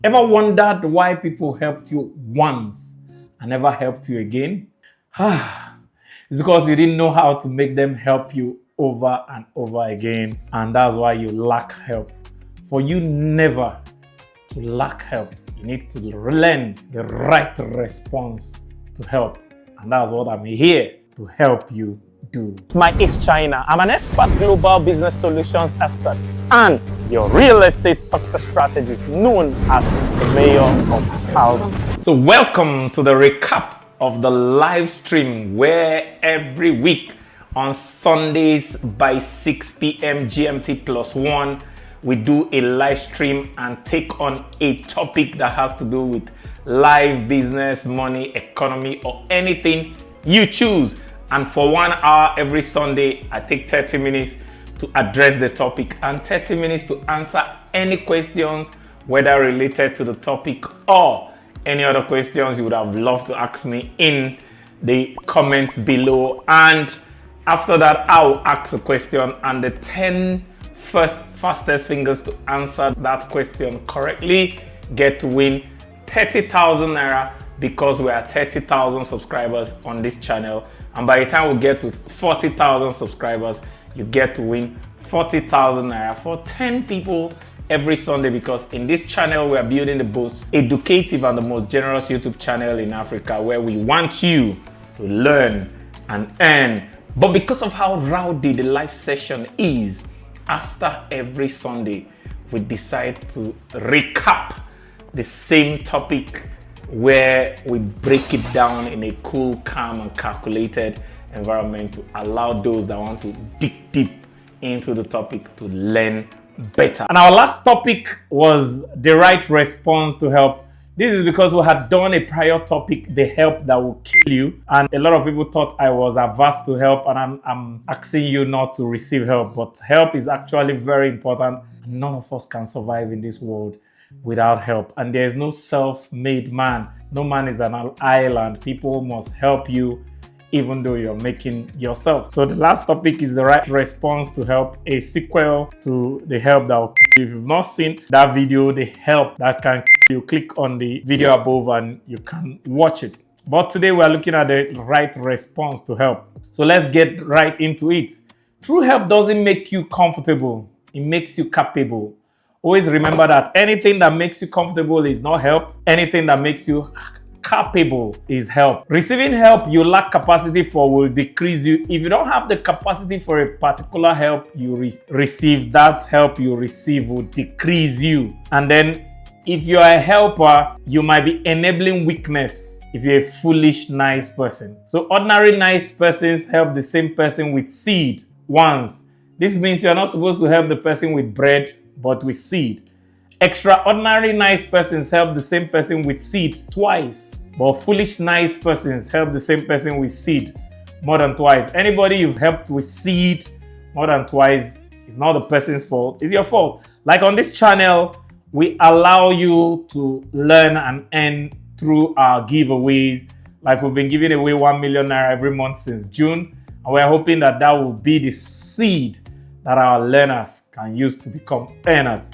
Ever wondered why people helped you once and never helped you again? It's because you didn't know how to make them help you over and over again, and that's why you lack help. For you never to lack help, you need to learn the right response to help, and that's what I'm here to help you do. My acechina. I'm an expert global business solutions expert and your real estate success strategist known as the mayor of thousands. So welcome to the recap of the live stream where every week on Sundays by 6 p.m. GMT +1 we do a live stream and take on a topic that has to do with life, business, money, economy, or anything you choose. And for 1 hour every Sunday, I take 30 minutes to address the topic and 30 minutes to answer any questions, whether related to the topic or any other questions you would have loved to ask me in the comments below. And after that, I'll ask a question, and the 10 fastest fingers to answer that question correctly get to win 30,000 naira, because we are 30,000 subscribers on this channel. And by the time we get to 40,000 subscribers, you get to win 40,000 naira for 10 people every Sunday, because in this channel, we are building the most educative and the most generous YouTube channel in Africa, where we want you to learn and earn. But because of how rowdy the live session is, after every Sunday, we decide to recap the same topic, where we break it down in a cool, calm, and calculated environment to allow those that want to dig deep into the topic to learn better. And our last topic was the right response to help. This is because we had done a prior topic, the help that will kill you. And a lot of people thought I was averse to help, and I'm asking you not to receive help. But help is actually very important. None of us can survive in this world without help. And there is no self-made man. No man is an island. People must help you even though you're making yourself. So the last topic is the right response to help, a sequel to the help that will kill you. If you've not seen that video, the help that can kill you, click on the video above and you can watch it. But today we're looking at the right response to help. So let's get right into it. True help doesn't make you comfortable. It makes you capable. Always remember that anything that makes you comfortable is not help. Anything that makes you capable is help. Receiving help you lack capacity for will decrease you. If you don't have the capacity for a particular help you receive, that help you receive will decrease you. And then if you're a helper, you might be enabling weakness if you're a foolish, nice person. So ordinary nice persons help the same person with seed once. This means you're not supposed to help the person with bread, but with seed. Extraordinary nice persons help the same person with seed twice, but foolish nice persons help the same person with seed more than twice. Anybody you've helped with seed more than twice, it's not the person's fault, it's your fault. Like on this channel, we allow you to learn and earn through our giveaways. Like we've been giving away 1 million naira every month since June, and we're hoping that that will be the seed that our learners can use to become earners.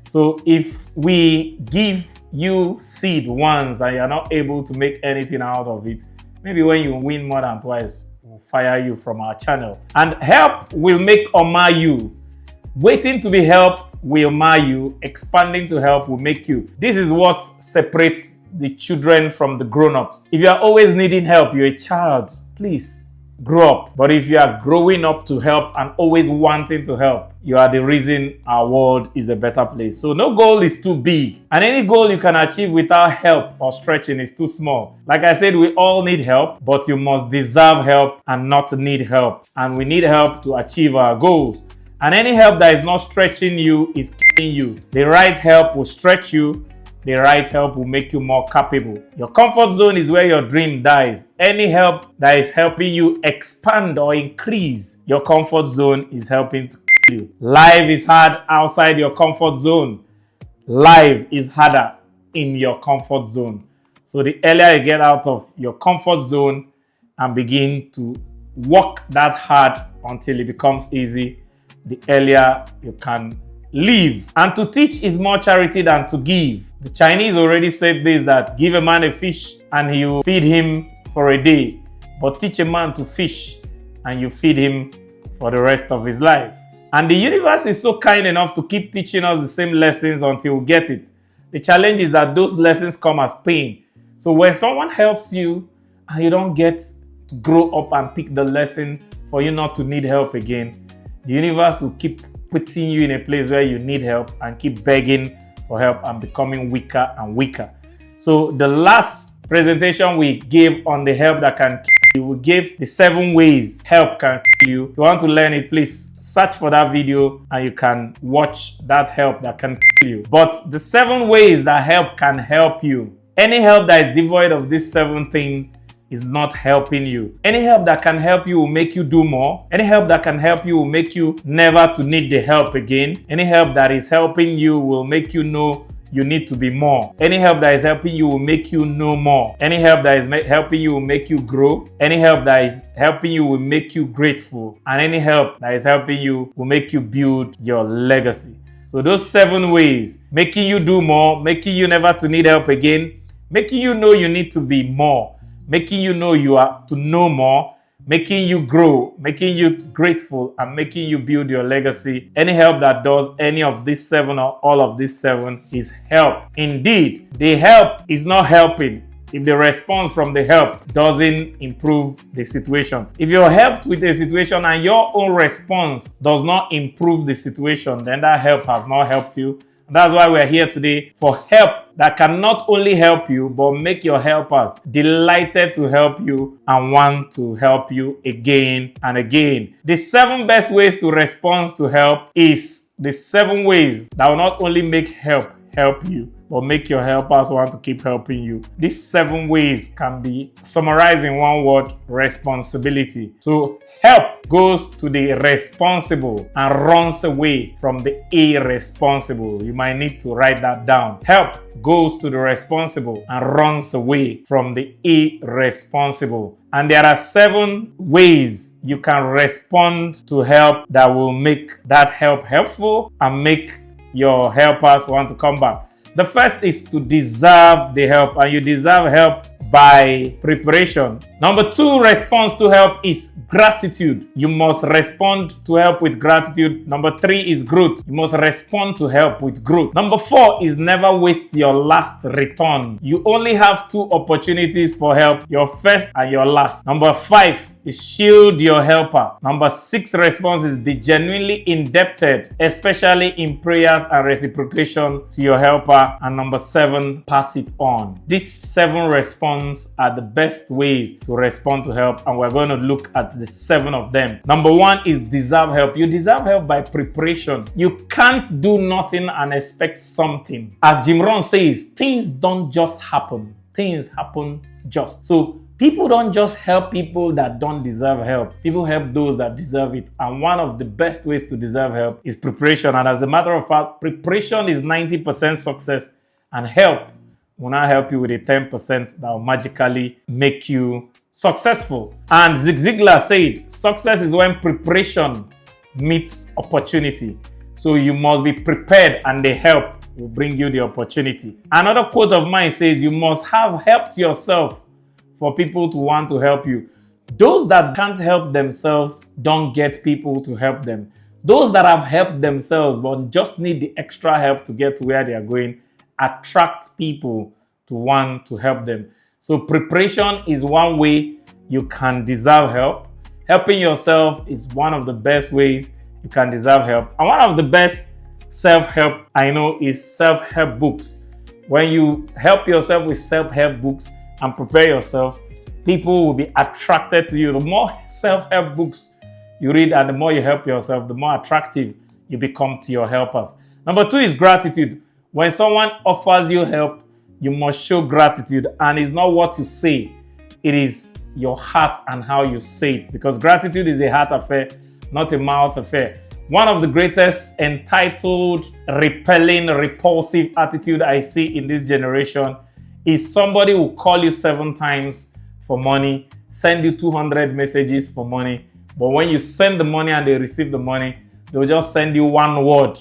So if we give you seed once and you're not able to make anything out of it, maybe when you win more than twice, we'll fire you from our channel. And help will make or mar you. Waiting to be helped will mar you. Expanding to help will make you. This is what separates the children from the grown-ups. If you are always needing help, you're a child. Please grow up. But if you are growing up to help and always wanting to help, you are the reason our world is a better place. So no goal is too big, and any goal you can achieve without help or stretching is too small. Like I said, we all need help, but you must deserve help and not need help. And we need help to achieve our goals. And any help that is not stretching you is killing you. The right help will stretch you. The right help will make you more capable. Your comfort zone is where your dream dies. Any help that is helping you expand or increase your comfort zone is helping to kill you. Life is hard outside your comfort zone. Life is harder in your comfort zone. So the earlier you get out of your comfort zone and begin to work that hard until it becomes easy, the earlier you can live. And to teach is more charity than to give. The Chinese already said this, that give a man a fish and he will feed him for a day. But teach a man to fish and you feed him for the rest of his life. And the universe is so kind enough to keep teaching us the same lessons until we get it. The challenge is that those lessons come as pain. So when someone helps you and you don't get to grow up and pick the lesson for you not to need help again, the universe will keep putting you in a place where you need help and keep begging for help and becoming weaker and weaker. So the last presentation we gave on the help that can kill you, we gave the 7 ways help can kill you. If you want to learn it, please search for that video and you can watch that help that can kill you. But the 7 ways that help can help you, any help that is devoid of these 7 things is not helping you. Any help that can help you will make you do more. Any help that can help you will make you never to need the help again. Any help that is helping you will make you know you need to be more. Any help that is helping you will make you know more. Any help that is helping you will make you grow. Any help that is helping you will make you grateful. And any help that is helping you will make you build your legacy. So those 7 ways, making you do more, making you never to need help again, making you know you need to be more, making you know you are to know more, making you grow, making you grateful, and making you build your legacy. Any help that does any of these 7 or all of these 7 is help. Indeed, the help is not helping if the response from the help doesn't improve the situation. If you're helped with a situation and your own response does not improve the situation, then that help has not helped you. And that's why we're here today, for help that can not only help you, but make your helpers delighted to help you and want to help you again and again. The 7 best ways to respond to help is the 7 ways that will not only make help you, but make your helpers want to keep helping you. These 7 ways can be summarized in one word: responsibility. So help goes to the responsible and runs away from the irresponsible. You might need to write that down. Help goes to the responsible and runs away from the irresponsible. And there are 7 ways you can respond to help that will make that help helpful and make your helpers want to come back. The first is to deserve the help, and you deserve help by preparation. Number 2 response to help is gratitude. You must respond to help with gratitude. Number 3 is growth. You must respond to help with growth. Number 4 is never waste your last return. You only have 2 opportunities for help, your first and your last. Number 5 is shield your helper. Number 6 response is be genuinely indebted, especially in prayers and reciprocation to your helper. And number 7, pass it on. These 7 responses are the best ways to respond to help, and we're going to look at the 7 of them. Number 1 is deserve help. You deserve help by preparation. You can't do nothing and expect something. As Jim Rohn says, things don't just happen. Things happen just. So people don't just help people that don't deserve help. People help those that deserve it. And one of the best ways to deserve help is preparation. And as a matter of fact, preparation is 90% success, and help will not help you with a 10% that will magically make you successful. And Zig Ziglar said, success is when preparation meets opportunity. So you must be prepared, and the help will bring you the opportunity. Another quote of mine says, you must have helped yourself for people to want to help you. Those that can't help themselves don't get people to help them. Those that have helped themselves but just need the extra help to get to where they are going attract people to want to help them. So preparation is one way you can deserve help. Helping yourself is one of the best ways you can deserve help. And one of the best self-help I know is self-help books. When you help yourself with self-help books and prepare yourself, people will be attracted to you. The more self-help books you read and the more you help yourself, the more attractive you become to your helpers. Number 2 is gratitude. When someone offers you help, you must show gratitude. And it's not what you say, it is your heart and how you say it. Because gratitude is a heart affair, not a mouth affair. One of the greatest entitled, repelling, repulsive attitude I see in this generation is somebody who call you 7 times for money, send you 200 messages for money, but when you send the money and they receive the money, they'll just send you 1 word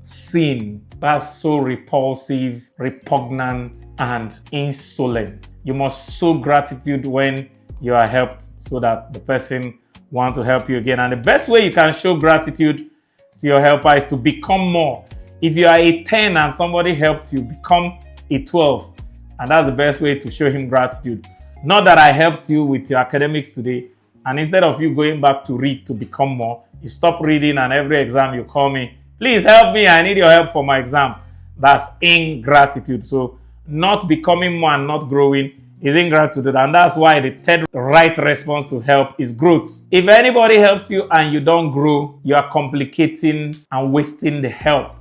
sin. That's so repulsive, repugnant, and insolent. You must show gratitude when you are helped so that the person wants to help you again. And the best way you can show gratitude to your helper is to become more. If you are a 10 and somebody helped you, become a 12. And that's the best way to show him gratitude. Not that I helped you with your academics today, and instead of you going back to read to become more, you stop reading and every exam you call me, please help me, I need your help for my exam. That's ingratitude. So not becoming more and not growing is ingratitude. And that's why the third right response to help is growth. If anybody helps you and you don't grow, you are complicating and wasting the help.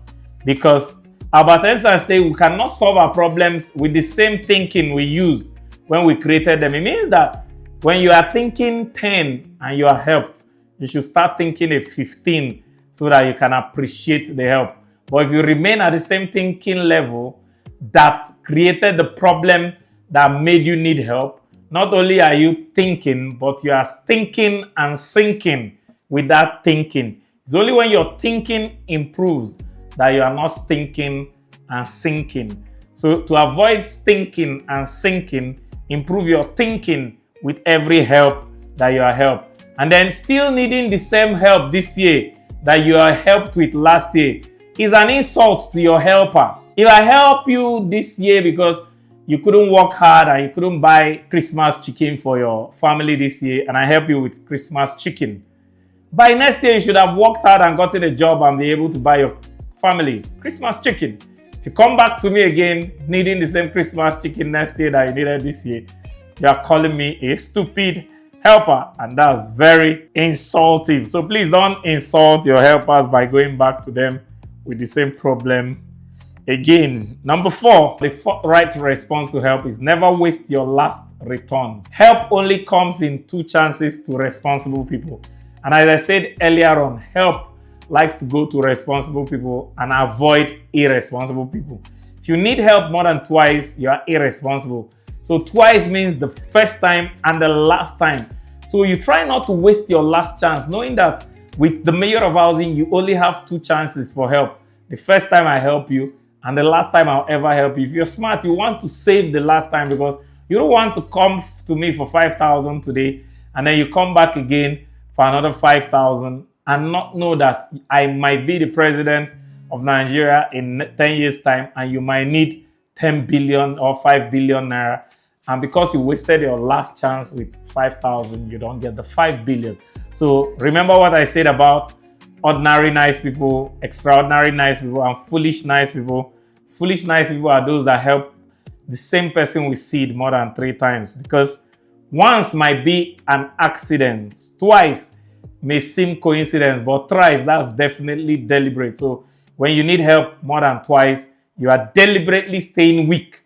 Because Albert Einstein said we cannot solve our problems with the same thinking we used when we created them. It means that when you are thinking 10 and you are helped, you should start thinking a 15 so that you can appreciate the help. But if you remain at the same thinking level that created the problem that made you need help, not only are you thinking, but you are thinking and sinking with that thinking. It's only when your thinking improves that you are not thinking and sinking. So to avoid thinking and sinking, improve your thinking with every help that you are helped. And then still needing the same help this year that you are helped with last year is an insult to your helper. If I help you this year because you couldn't work hard and you couldn't buy Christmas chicken for your family this year, and I help you with Christmas chicken, by next year you should have worked hard and gotten a job and be able to buy your family Christmas chicken. If you come back to me again needing the same Christmas chicken next year that you needed this year, you are calling me a stupid helper, and that's very insultive. So please don't insult your helpers by going back to them with the same problem again. Number 4, the fourth right response to help is never waste your last return. Help only comes in 2 chances to responsible people. And as I said earlier on, help likes to go to responsible people and avoid irresponsible people. If you need help more than twice, you are irresponsible. So twice means the first time and the last time. So you try not to waste your last chance, knowing that with the mayor of housing, you only have 2 chances for help. The first time I help you and the last time I'll ever help you. If you're smart, you want to save the last time because you don't want to come to me for 5,000 today and then you come back again for another 5,000 and not know that I might be the president of Nigeria in 10 years' time and you might need 10 billion or 5 billion naira. And because you wasted your last chance with 5,000, you don't get the 5 billion. So remember what I said about ordinary nice people, extraordinary nice people, and foolish nice people. Foolish nice people are those that help the same person with seed more than 3 times. Because once might be an accident, twice may seem coincidence, but thrice, that's definitely deliberate. So when you need help more than twice, you are deliberately staying weak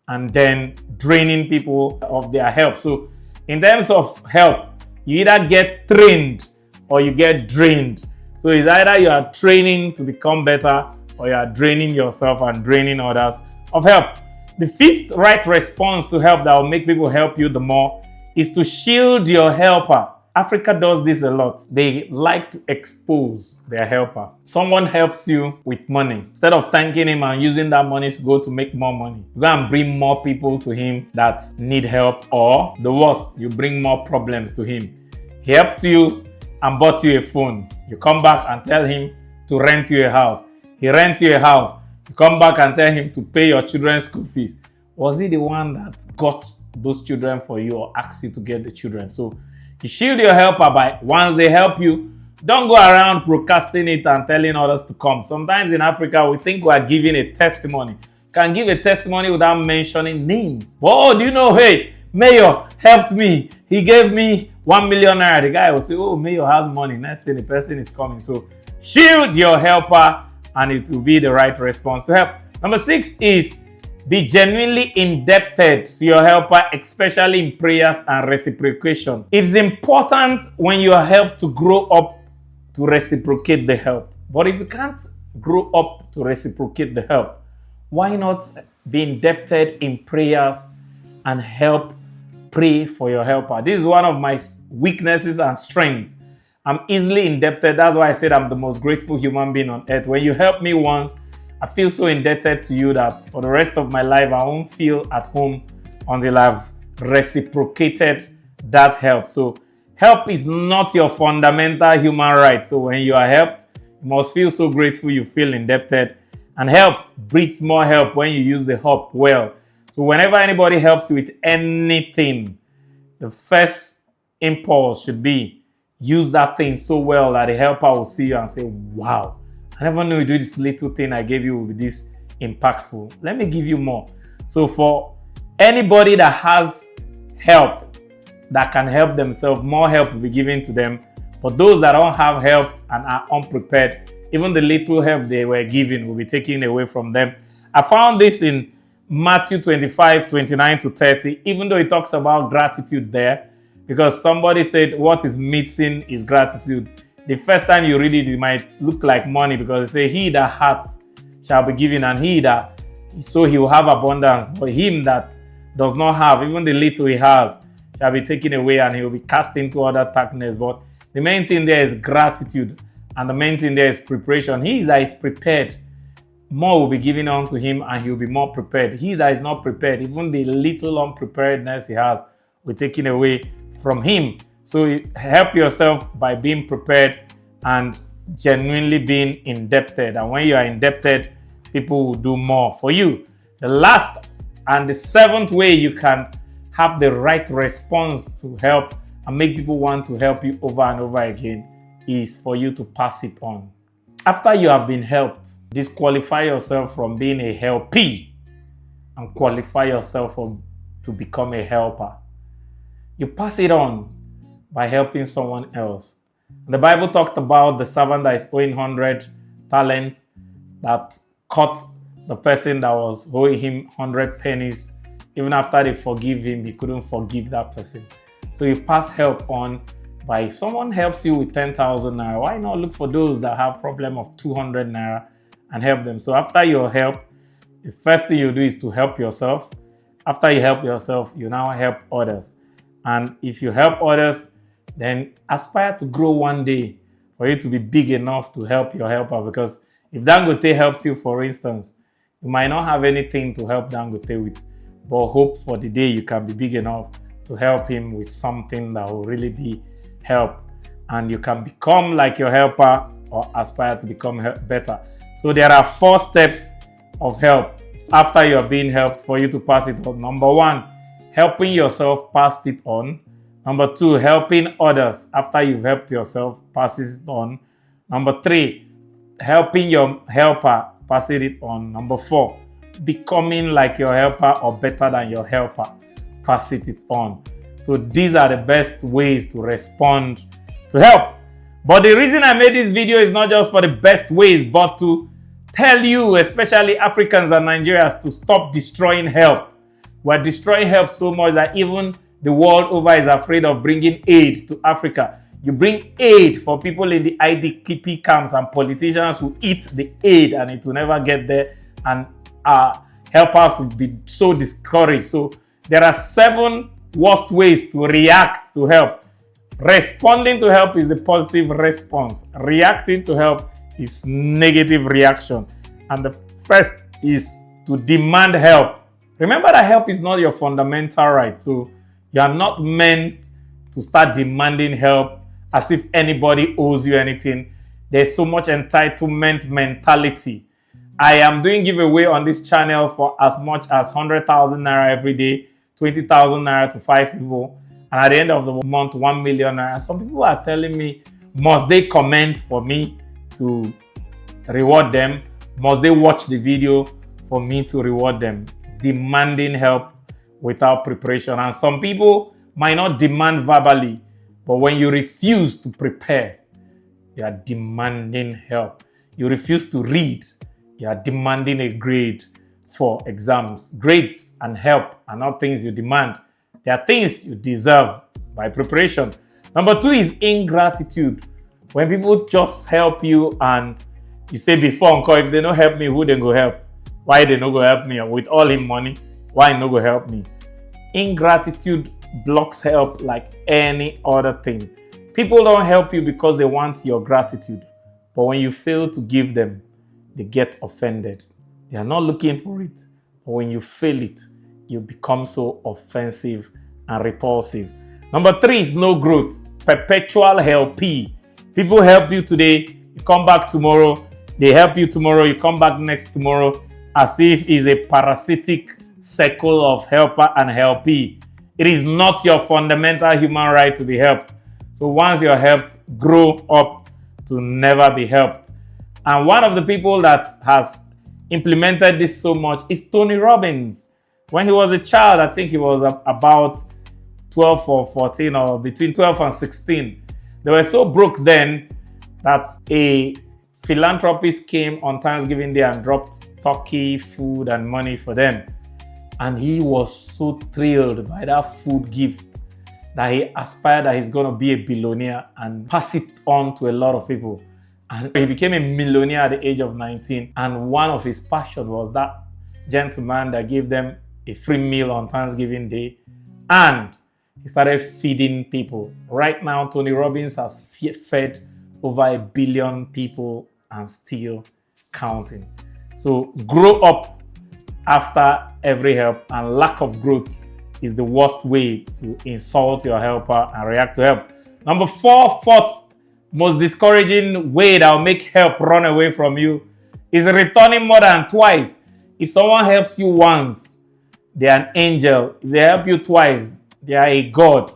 and then draining people of their help. So in terms of help, you either get trained or you get drained. So it's either you are training to become better or you are draining yourself and draining others of help. The 5th right response to help that will make people help you the more is to shield your helper. Africa does this a lot. They like to expose their helper. Someone helps you with money. Instead of thanking him and using that money to go to make more money, you go and bring more people to him that need help, or the worst, you bring more problems to him. He helped you and bought you a phone. You come back and tell him to rent you a house. He rents you a house. You come back and tell him to pay your children's school fees. Was he the one that got those children for you or asked you to get the children? So you shield your helper by once they help you, don't go around procrastinating and telling others to come. Sometimes in Africa, we think we are giving a testimony. Can give a testimony without mentioning names. Oh, do you know, hey, Mayor helped me. He gave me 1 million naira. The guy will say, oh, Mayor has money. Next thing, the person is coming. So shield your helper and it will be the right response to help. Number 6 is be genuinely indebted to your helper, especially in prayers and reciprocation. It's important when you are helped to grow up to reciprocate the help. But if you can't grow up to reciprocate the help, why not be indebted in prayers and help pray for your helper? This is one of my weaknesses and strengths. I'm easily indebted. That's why I said I'm the most grateful human being on earth. When you help me once, I feel so indebted to you that for the rest of my life, I won't feel at home until I've reciprocated that help. So help is not your fundamental human right. So when you are helped, you must feel so grateful you feel indebted. And help breeds more help when you use the help well. So whenever anybody helps you with anything, the first impulse should be use that thing so well that the helper will see you and say, wow, I never knew you do this little thing I gave you will be this impactful. Let me give you more. So for anybody that has help that can help themselves, more help will be given to them. But those that don't have help and are unprepared, even the little help they were given will be taken away from them. I found this in Matthew 25, 29 to 30, even though it talks about gratitude there, because somebody said what is missing is gratitude. The first time you read it, it might look like money because it says, he that hath shall be given, and he that, so he will have abundance. But him that does not have, even the little he has, shall be taken away, and he will be cast into other darkness. But the main thing there is gratitude, and the main thing there is preparation. He that is prepared, more will be given unto him, and he will be more prepared. He that is not prepared, even the little unpreparedness he has, will be taken away from him. So help yourself by being prepared and genuinely being indebted. And when you are indebted, people will do more for you. The last and the seventh way you can have the right response to help and make people want to help you over and over again is for you to pass it on. After you have been helped, disqualify yourself from being a helpee and qualify yourself to become a helper. You pass it on by helping someone else. The Bible talked about the servant that is owing 100 talents that caught the person that was owing him 100 pennies. Even after they forgive him, he couldn't forgive that person. So you pass help on by, if someone helps you with 10,000 naira, why not look for those that have problem of 200 naira and help them? So after your help, the first thing you do is to help yourself. After you help yourself, you now help others. And if you help others, then aspire to grow one day for you to be big enough to help your helper. Because if Dangote helps you, for instance, you might not have anything to help Dangote with, but hope for the day you can be big enough to help him with something that will really be help. And you can become like your helper or aspire to become better. So there are 4 steps of help after you are being helped for you to pass it on. Number 1, helping yourself, pass it on. Number 2, helping others after you've helped yourself, passes it on. Number 3, helping your helper, passing it on. Number 4, becoming like your helper or better than your helper, passing it on. So these are the best ways to respond to help. But the reason I made this video is not just for the best ways, but to tell you, especially Africans and Nigerians, to stop destroying help. We're destroying help so much that even the world over is afraid of bringing aid to Africa. You bring aid for people in the IDP camps, and politicians will eat the aid and it will never get there, and helpers will be so discouraged. So there are 7 worst ways to react to help. Responding to help is the positive response. Reacting to help is negative reaction. And the first is to demand help. Remember that help is not your fundamental right. So you are not meant to start demanding help as if anybody owes you anything. There's so much entitlement mentality. I am doing giveaway on this channel for as much as 100,000 naira every day, 20,000 naira to 5 people, and at the end of the month, 1 million naira. Some people are telling me, must they comment for me to reward them? Must they watch the video for me to reward them? Demanding help without preparation. And some people might not demand verbally, but when you refuse to prepare, you are demanding help. You refuse to read, you are demanding a grade for exams. Grades and help are not things you demand. They are things you deserve by preparation. Number 2 is ingratitude. When people just help you and you say before, uncle, if they don't help me, who then go help? Why they not go help me? With all him money, why not go help me? Ingratitude blocks help like any other thing. People don't help you because they want your gratitude. But when you fail to give them, they get offended. They are not looking for it. But when you fail it, you become so offensive and repulsive. Number 3 is no growth. Perpetual helpee. People help you today, you come back tomorrow. They help you tomorrow, you come back next tomorrow, as if it's a parasitic circle of helper and helpee. It is not your fundamental human right to be helped. So once you're helped, grow up to never be helped. And one of the people that has implemented this so much is Tony Robbins. When he was a child, I think he was about 12 or 14 or between 12 and 16. They were so broke then that a philanthropist came on Thanksgiving Day and dropped turkey, food, and money for them. And he was so thrilled by that food gift that he aspired that he's going to be a billionaire and pass it on to a lot of people. And he became a millionaire at the age of 19. And one of his passions was that gentleman that gave them a free meal on Thanksgiving Day. And he started feeding people. Right now, Tony Robbins has fed over 1 billion people and still counting. So grow up after every help, and lack of growth is the worst way to insult your helper and react to help. Number 4, fourth most discouraging way that will make help run away from you is returning more than twice. If someone helps you once, they are an angel. If they help you twice, they are a god.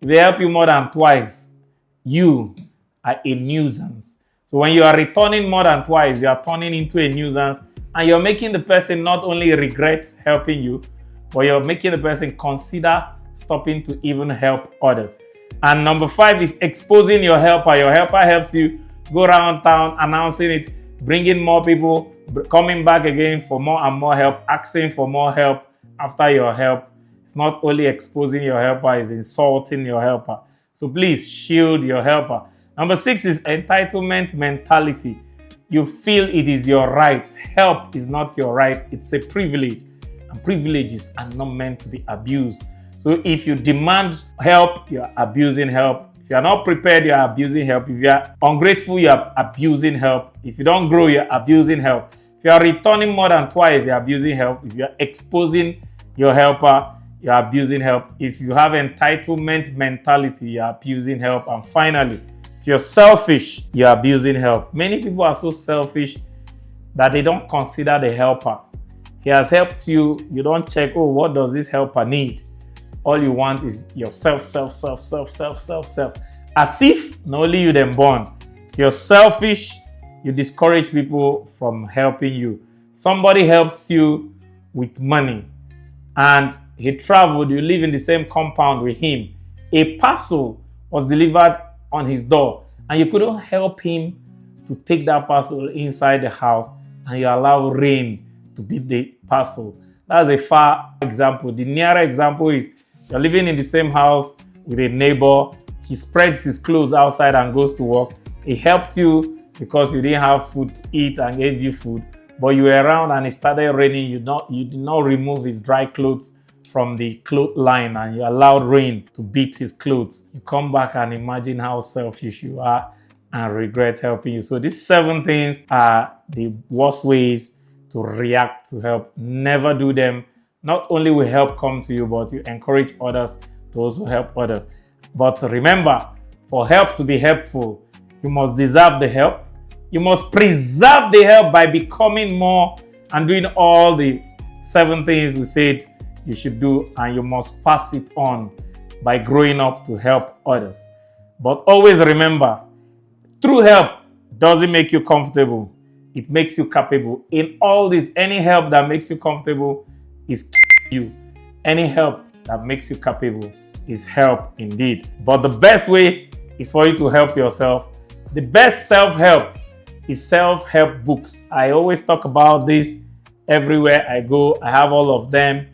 If they help you more than twice, you are a nuisance. So when you are returning more than twice, you are turning into a nuisance, and you're making the person not only regret helping you, but you're making the person consider stopping to even help others. And number 5 is exposing your helper. Your helper helps you, go around town announcing it, bringing more people, coming back again for more and more help, asking for more help after your help. It's not only exposing your helper, it's insulting your helper. So please shield your helper. Number 6 is entitlement mentality. You feel it is your right. Help is not your right. It's a privilege. And privileges are not meant to be abused. So if you demand help, you're abusing help. If you're not prepared, you're abusing help. If you're ungrateful, you're abusing help. If you don't grow, you're abusing help. If you're returning more than twice, you're abusing help. If you're exposing your helper, you're abusing help. If you have entitlement mentality, you're abusing help. And finally, if you're selfish, you're abusing help. Many people are so selfish that they don't consider the helper. He has helped you. You don't check, oh, what does this helper need? All you want is yourself, self. As if not only you then born. If you're selfish, you discourage people from helping you. Somebody helps you with money and he traveled, you live in the same compound with him. A parcel was delivered on his door and you couldn't help him to take that parcel inside the house, and you allow rain to beat the parcel. That's a far example. The nearer example is you're living in the same house with a neighbor. He spreads his clothes outside and goes to work. He helped you because you didn't have food to eat and gave you food, but you were around and it started raining. You did not remove his dry clothes from the cloth line and you allowed rain to beat his clothes. You come back and imagine how selfish you are and regret helping you. So these 7 things are the worst ways to react to help. Never do them. Not only will help come to you, but you encourage others to also help others. But remember, for help to be helpful, you must deserve the help. You must preserve the help by becoming more and doing all the 7 things we said you should do, and you must pass it on by growing up to help others. But always remember, true help doesn't make you comfortable. It makes you capable. In all this, any help that makes you comfortable is you. Any help that makes you capable is help indeed. But the best way is for you to help yourself. The best self-help is self-help books. I always talk about this everywhere I go. I have all of them.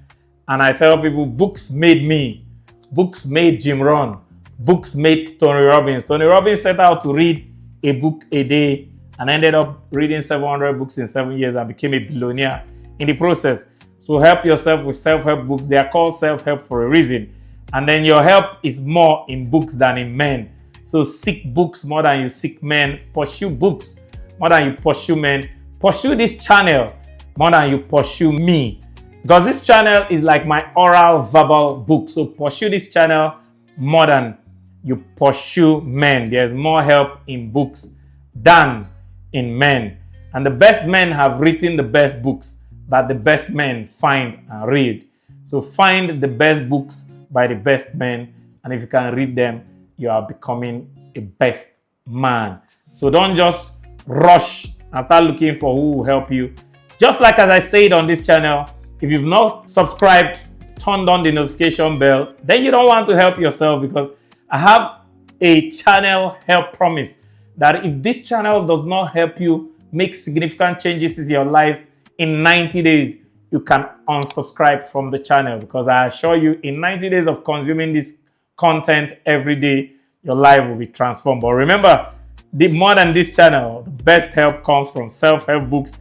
And I tell people, books made me. Books made Jim Rohn. Books made Tony Robbins. Tony Robbins set out to read a book a day and ended up reading 700 books in 7 years and became a billionaire in the process. So help yourself with self-help books. They are called self-help for a reason. And then your help is more in books than in men. So seek books more than you seek men. Pursue books more than you pursue men. Pursue this channel more than you pursue me. Because this channel is like my oral verbal book. So pursue this channel more than you pursue men. There's more help in books than in men. And the best men have written the best books that the best men find and read. So find the best books by the best men. And if you can read them, you are becoming a best man. So don't just rush and start looking for who will help you. Just like as I said on this channel, if you've not subscribed, turned on the notification bell, then you don't want to help yourself, because I have a channel help promise that if this channel does not help you make significant changes in your life in 90 days, you can unsubscribe from the channel, because I assure you in 90 days of consuming this content every day, your life will be transformed. But remember, more than this channel, the best help comes from self-help books,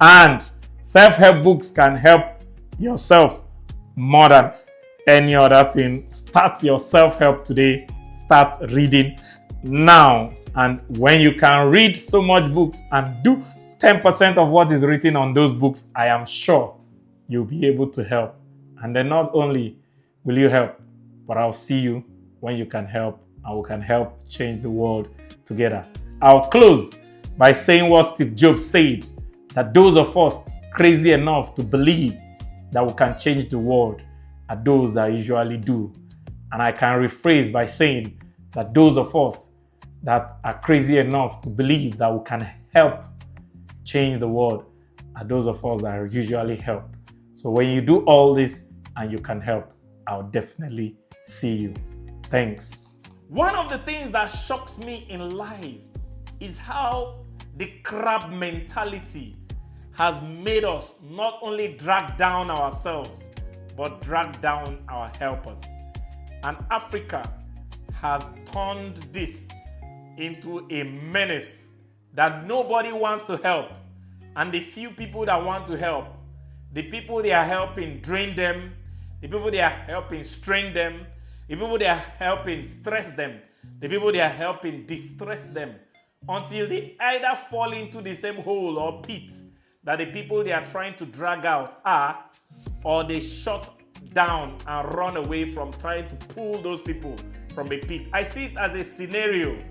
and self-help books can help yourself more than any other thing. Start your self-help today. Start reading now. And when you can read so much books and do 10% of what is written on those books, I am sure you'll be able to help. And then not only will you help, but I'll see you when you can help, and we can help change the world together. I'll close by saying what Steve Jobs said, that those of us crazy enough to believe that we can change the world are those that usually do. And I can rephrase by saying that those of us that are crazy enough to believe that we can help change the world are those of us that usually help. So when you do all this and you can help, I'll definitely see you. Thanks. One of the things that shocks me in life is how the crab mentality has made us not only drag down ourselves, but drag down our helpers. And Africa has turned this into a menace that nobody wants to help. And the few people that want to help, the people they are helping drain them, the people they are helping strain them, the people they are helping stress them, the people they are helping distress them, until they either fall into the same hole or pit that the people they are trying to drag out are, or they shut down and run away from trying to pull those people from a pit. I see it as a scenario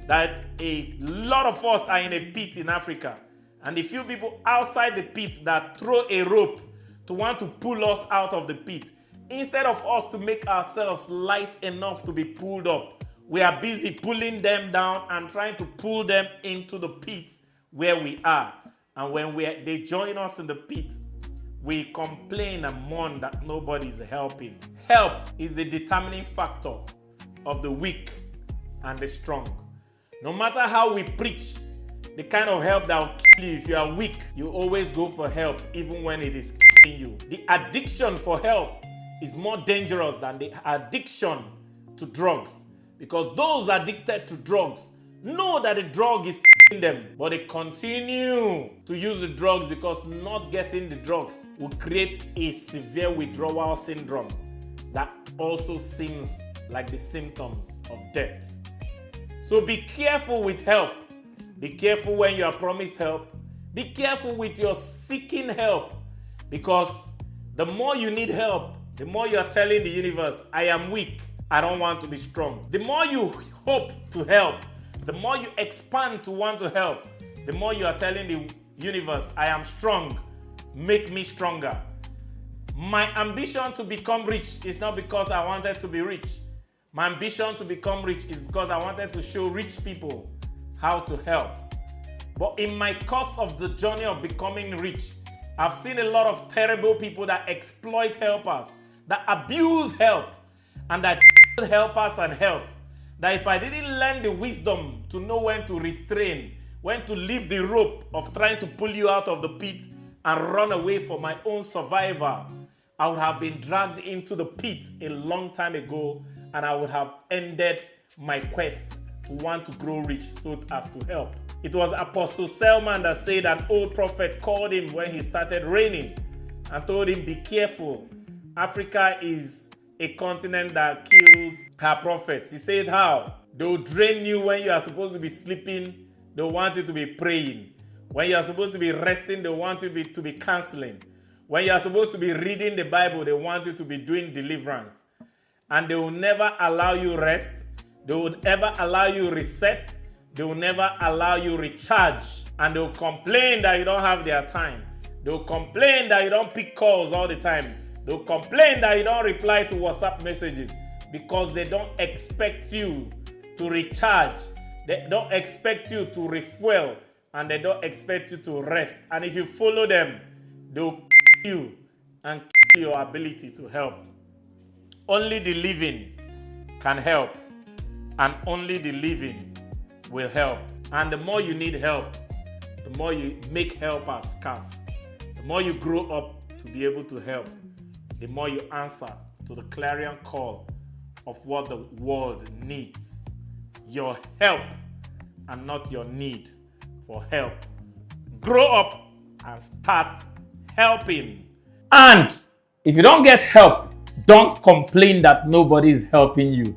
that a lot of us are in a pit in Africa, and the few people outside the pit that throw a rope to want to pull us out of the pit, instead of us to make ourselves light enough to be pulled up, we are busy pulling them down and trying to pull them into the pit where we are. And when they join us in the pit, we complain and mourn that nobody's helping. Help is the determining factor of the weak and the strong. No matter how we preach the kind of help that will kill you, if you are weak, you always go for help even when it is killing you. The addiction for help is more dangerous than the addiction to drugs, because those addicted to drugs know that the drug is killing them, but they continue to use the drugs because not getting the drugs will create a severe withdrawal syndrome that also seems like the symptoms of death. So be careful with help. Be careful when you are promised help. Be careful with your seeking help, because the more you need help, the more you are telling the universe, I am weak, I don't want to be strong. The more you hope to help, the more you expand to want to help, the more you are telling the universe, I am strong, make me stronger. My ambition to become rich is not because I wanted to be rich. My ambition to become rich is because I wanted to show rich people how to help. But in my course of the journey of becoming rich, I've seen a lot of terrible people that exploit helpers, that abuse help, and that help us and help. That if I didn't learn the wisdom to know when to restrain, when to leave the rope of trying to pull you out of the pit and run away for my own survival, I would have been dragged into the pit a long time ago, and I would have ended my quest to want to grow rich so as to help. It was Apostle Selman that said an old prophet called him when he started reigning and told him, be careful. Africa is a continent that kills her prophets. He said how? They'll drain you when you are supposed to be sleeping. They want you to be praying. When you are supposed to be resting, they want you to be counseling. When you are supposed to be reading the Bible, they want you to be doing deliverance. And they will never allow you rest. They will never allow you reset. They will never allow you recharge. And they will complain that you don't have their time. They will complain that you don't pick calls all the time. They will complain that you don't reply to WhatsApp messages because they don't expect you to recharge. They don't expect you to refuel. And they don't expect you to rest. And if you follow them, they will kill you and kill your ability to help. Only the living can help, and only the living will help. And the more you need help, the more you make helpers scarce. The more you grow up to be able to help, the more you answer to the clarion call of what the world needs. Your help and not your need for help. Grow up and start helping. And if you don't get help, don't complain that nobody is helping you.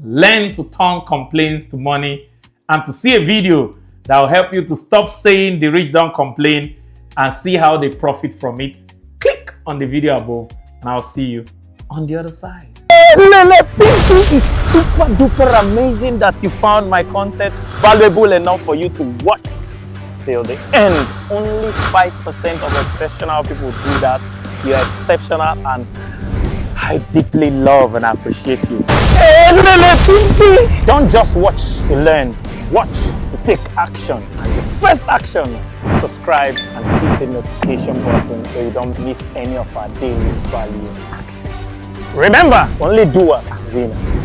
Learn to turn complaints to money, and to see a video that will help you to stop saying the rich don't complain and see how they profit from it. Click on the video above and I'll see you on the other side. It is super duper amazing that you found my content valuable enough for you to watch till the end. Only 5% of exceptional people do that. You're exceptional, and I deeply love and appreciate you. Don't just watch to learn, watch to take action. And the first action is subscribe and hit the notification button so you don't miss any of our daily value action. Remember, only doers are winners.